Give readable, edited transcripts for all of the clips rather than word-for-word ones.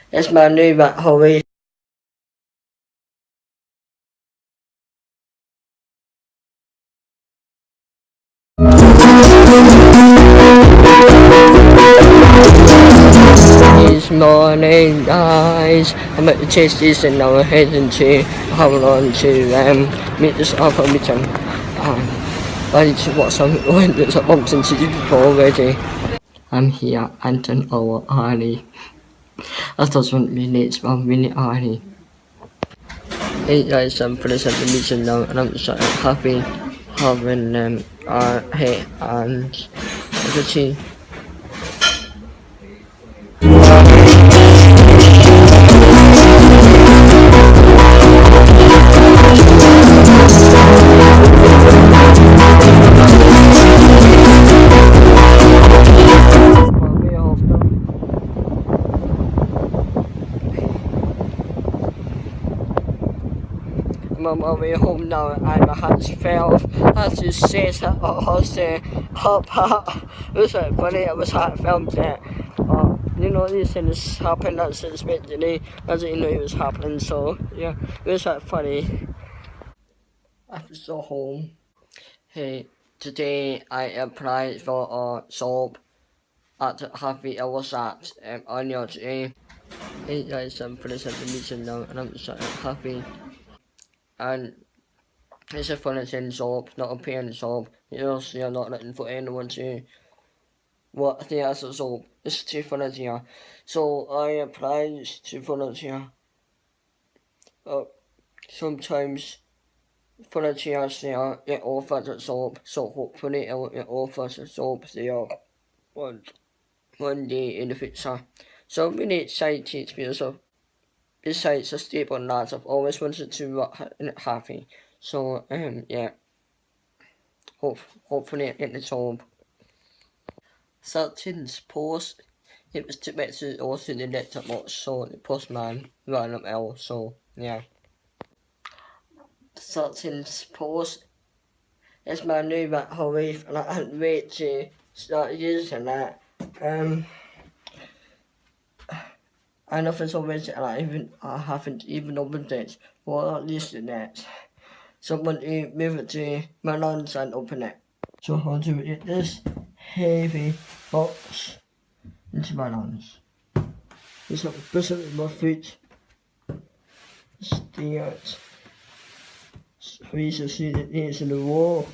It's my new hobby. This morning, guys, I'm at the Tasties and now we're heading to hold on to meet this other meeting. I need to watch something going that's at Bompton City before already. I'm here, Anton or Ali. I thought 1 minute, 1 minute Ali. Hey guys, I'm for the meeting now and I'm just having hey and the tea. I'm on my way home now and my hands fell off. I had to say that I was hop. It was quite funny, it was hard filmed there. You know, these things happen, that's it's meant to be. I didn't know it was happening, so yeah, it was quite funny. After so home, hey, today I applied for a job at Happy. I was at earlier today. Hey guys, I'm for the meeting now and I'm just happy. And it's a volunteering job, not a paying job. You're not looking for anyone to work there as a job. It's to volunteer. So I applied to volunteer. Sometimes volunteers there get offered a job, so hopefully I will get offered a job there one day in the future. So I'm really excited because of besides a stable lads, I've always wanted to work in Happy. So yeah. Hopefully I get the job. 13th post. It was to make it also the next box, so the postman ran up out, so yeah. 13th post. It's my new hobby and I can't wait to start using that. I know for some reason I haven't even opened it, or at least the net. Someone to move it to my lunch and open it. So how to get this heavy box into my lunch. Just have to push it with my feet. Steer it. Squeeze the seat it needs in the wall.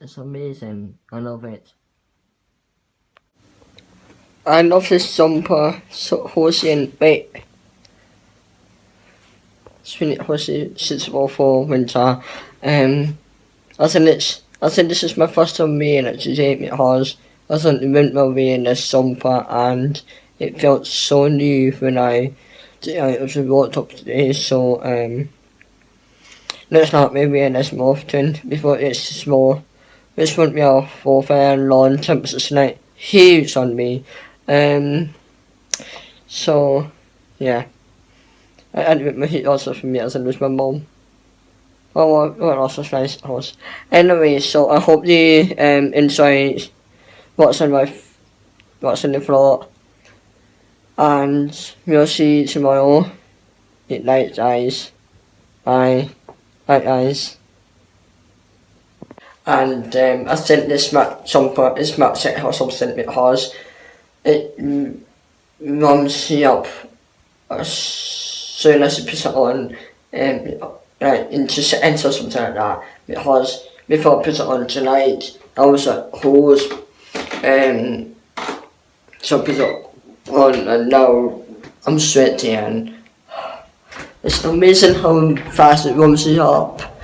It's amazing. I love it. I love this jumper. So horsey and wait. It's really horsey suitable for winter. I think this is my first time wearing it today because I think the winter wearing this jumper and it felt so new when I walked up today. So let's not be wearing this more often before it gets too small. This won't be off for very long temperatures tonight. Huge on me. So yeah. And my heat also for me as I lose my mum. Oh, well, also nice house. Anyway, so I hope you enjoy what's in the vlog, and we'll see you tomorrow. Good night, guys. Bye, bye, guys. And I sent this jumper, this set house I sent because it warms me up as soon as you put it on. Into something like that, because before I put it on tonight I was at hose so I put it on and now I'm sweaty and it's amazing how fast it warms you up.